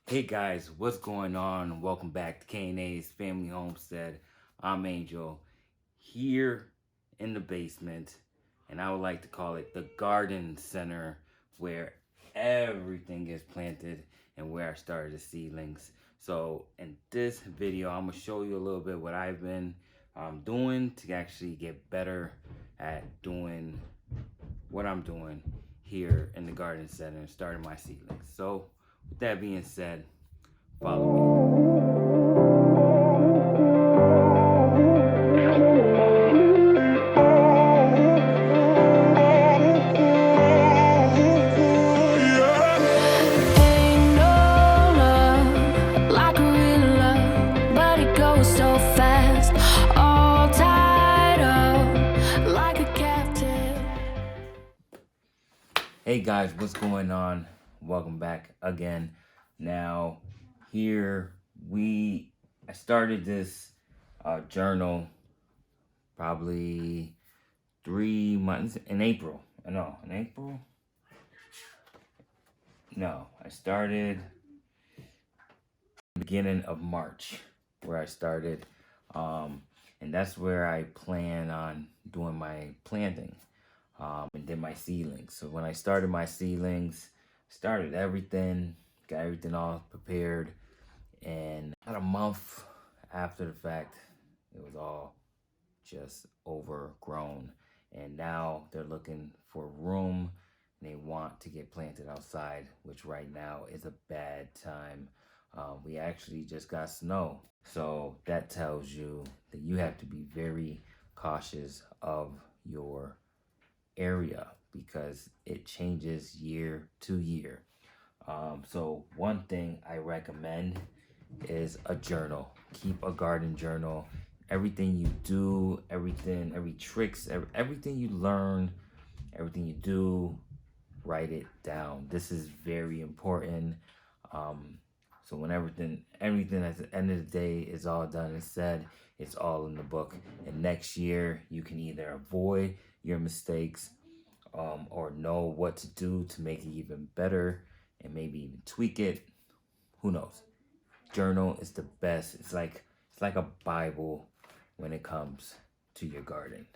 Hey guys, what's going on? Welcome back to K&A's Family Homestead. I'm Angel here in the basement, and I would like to call it the garden center where everything gets planted and where I started the seedlings. So in this video, I'm gonna show you a little bit what I've been doing to actually get better at doing what I'm doing here in the garden center and starting my seedlings. So with that being said, follow Ain't no love like a real love, but it goes so fast. All tied up like a captive. Hey guys, what's going on? Welcome back again. Now, here I started this journal probably 3 months in April. No, in April? No, I started beginning of March where I started. And that's where I plan on doing my planting. And did my seedlings. So when I started my seedlings, started everything, got everything all prepared, and about a month after the fact, it was all just overgrown. And now they're looking for room and they want to get planted outside, which right now is a bad time. We actually just got snow. So that tells you that you have to be very cautious of your area because it changes year to year. So one thing I recommend is a journal. Keep a garden journal. Everything you do, every tricks, everything you learn, everything you do, write it down. This is very important. So when everything at the end of the day is all done and said, it's all in the book. And next year you can either avoid your mistakes or know what to do to make it even better and maybe even tweak it. Who knows? Journal is the best. It's like a Bible when it comes to your garden.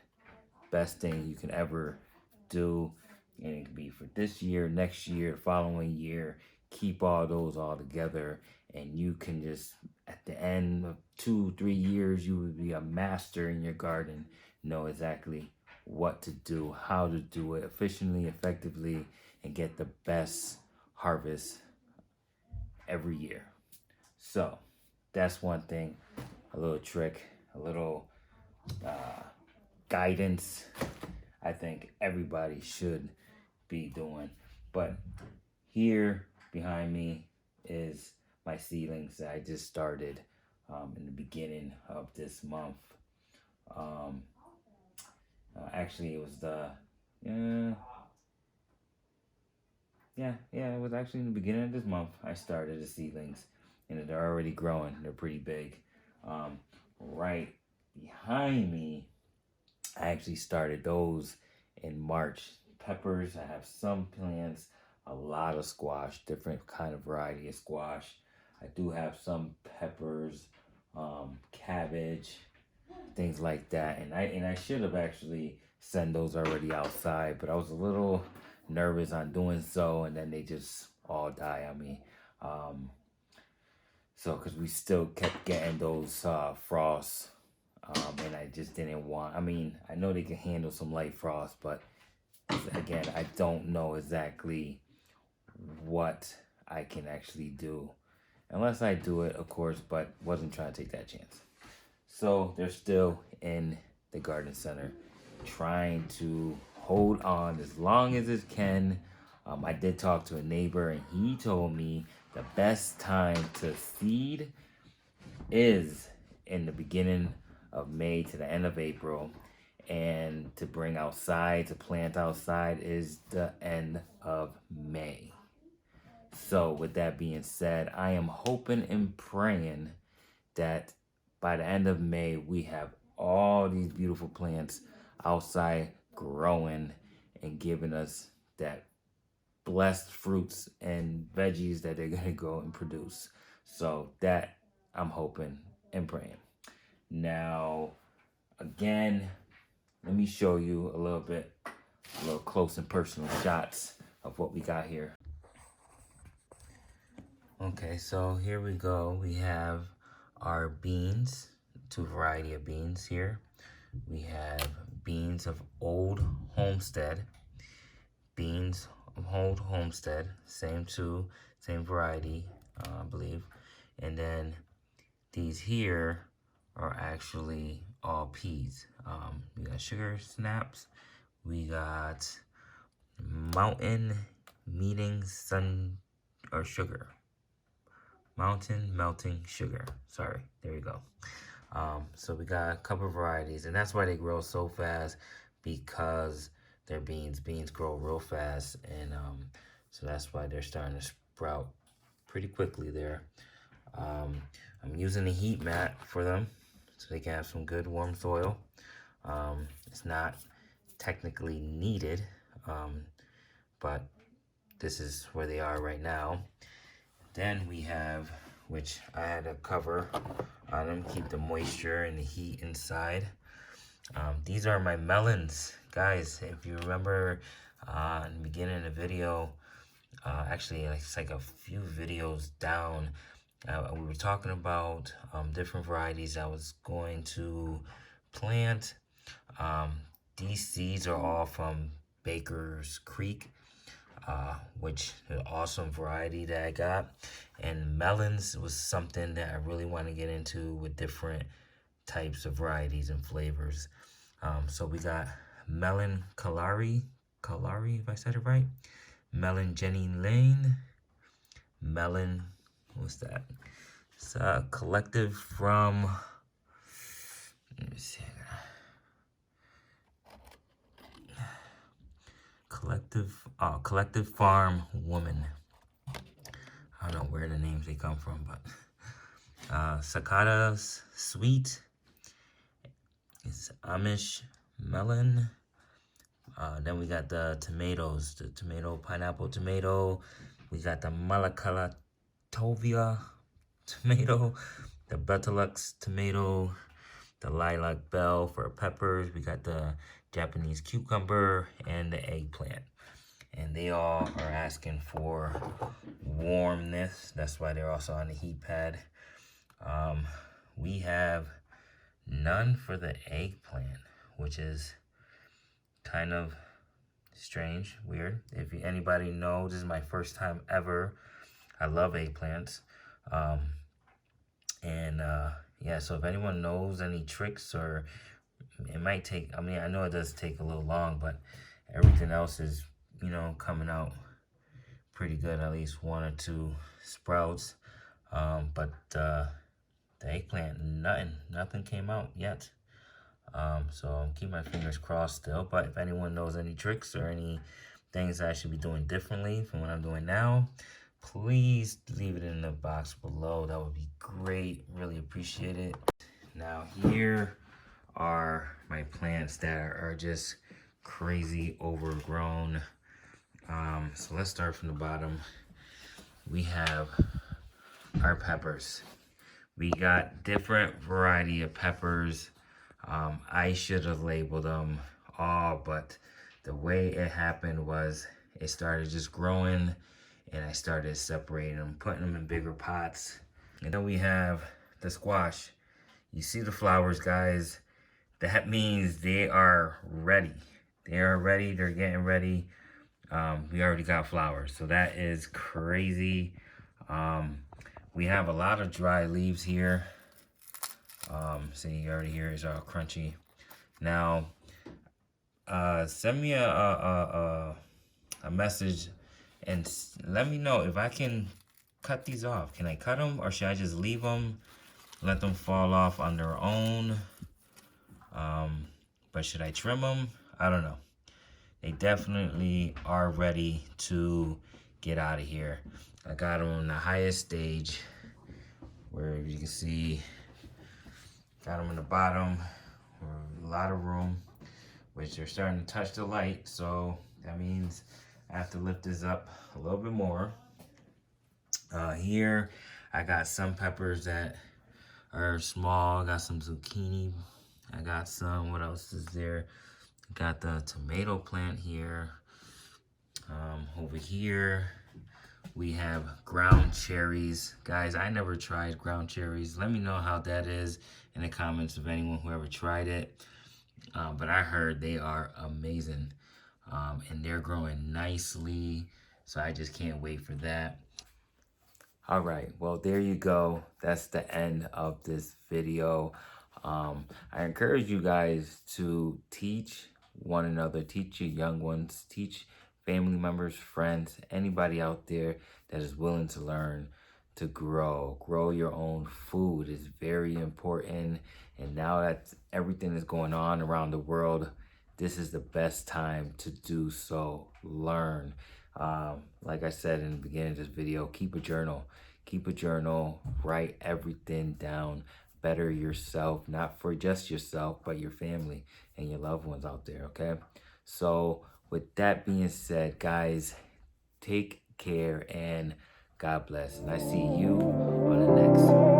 Best thing you can ever do. And it can be for this year, next year, following year. Keep all those all together, and you can just at the end of 2-3 years you will be a master in your garden. Know exactly what to do, how to do it efficiently, effectively, and get the best harvest every year. So that's one thing, a little trick, a little guidance I think everybody should be doing. But here behind me is my seedlings that I just started in the beginning of this month. Actually, it was it was actually in the beginning of this month I started the seedlings, and they're already growing. They're pretty big. Right behind me, I actually started those in March. Peppers, I have some plants, a lot of squash, different kind of variety of squash. I do have some peppers, cabbage, things like that. And I should have actually sent those already outside, but I was a little nervous on doing so, and then they just all die on me. So because we still kept getting those frosts, and I just didn't want. I mean, I know they can handle some light frost, but again, I don't know exactly what I can actually do, unless I do it, of course. But wasn't trying to take that chance. So they're still in the garden center, trying to hold on as long as it can. I did talk to a neighbor, and he told me the best time to seed is in the beginning of May to the end of April, and to bring outside, to plant outside, is the end of May. So, with that being said, I am hoping and praying that by the end of May, we have all these beautiful plants outside growing and giving us that blessed fruits and veggies that they're gonna go and produce. So that I'm hoping and praying. Now, again, let me show you a little close and personal shots of what we got here. Okay, so here we go. We have our beans, two variety of beans here. We have beans of Old Homestead, beans of Old Homestead, same variety, I believe. And then these here are actually all peas. We got sugar snaps. We got mountain meeting sun or sugar. Mountain melting sugar. Sorry, there you go. So we got a couple of varieties, and that's why they grow so fast, because they're beans. Beans grow real fast, and so that's why they're starting to sprout pretty quickly there. I'm using a heat mat for them so they can have some good warm soil. It's not technically needed, but this is where they are right now. Then we have, which I had a cover on them, keep the moisture and the heat inside. These are my melons. Guys, if you remember in the beginning of the video, actually it's like a few videos down, we were talking about different varieties I was going to plant. These seeds are all from Baker's Creek, which is an awesome variety that I got. And melons was something that I really want to get into with different types of varieties and flavors. So we got melon Kalari, if I said it right. Melon Jenny Lane. Melon, what's that? It's a collective from, let me see. Collective Farm Woman. I don't know where the names they come from, but Sakata's Sweet. It's Amish Melon. Then we got the tomatoes, the pineapple tomato. We got the Malakalatovia tomato, the Betulux tomato, the Lilac Bell for peppers. We got the Japanese cucumber and the eggplant. And they all are asking for warmness. That's why they're also on the heat pad. We have none for the eggplant, which is kind of strange, weird. If anybody knows, this is my first time ever. I love eggplants. Yeah, so if anyone knows any tricks, or it might take, I mean, I know it does take a little long, but everything else is, you know, coming out pretty good, at least one or two sprouts. But the eggplant, nothing came out yet. So I'm keeping my fingers crossed still. But if anyone knows any tricks or any things I should be doing differently from what I'm doing now, please leave it in the box below. That would be great. Really appreciate it. Now here are my plants that are just crazy overgrown. So let's start from the bottom. We have our peppers. We got different variety of peppers. I should have labeled them all, but the way it happened was it started just growing, and I started separating them, putting them in bigger pots. And then we have the squash. You see the flowers, guys. That means they are ready. They are ready. They're getting ready. We already got flowers, so that is crazy. We have a lot of dry leaves here. See, you already hear it's all crunchy. Now, send me a message and let me know if I can cut these off. Can I cut them, or should I just leave them, let them fall off on their own? But should I trim them? I don't know. They definitely are ready to get out of here. I got them on the highest stage, where you can see, got them in the bottom, a lot of room, which they're starting to touch the light. So that means I have to lift this up a little bit more. Here, I got some peppers that are small. I got some zucchini. I got some, what else is there? Got the tomato plant here. Over here, we have ground cherries. Guys, I never tried ground cherries. Let me know how that is in the comments of anyone who ever tried it. But I heard they are amazing. And they're growing nicely. So I just can't wait for that. All right, well, there you go. That's the end of this video. I encourage you guys to teach one another, teach your young ones, teach family members, friends, anybody out there that is willing to learn to grow. Grow your own food is very important. And now that everything is going on around the world, this is the best time to do so. Learn. Like I said in the beginning of this video, keep a journal. Keep a journal, write everything down. Better yourself, not for just yourself, but your family and your loved ones out there, okay? So with that being said, guys, take care and God bless. And I see you on the next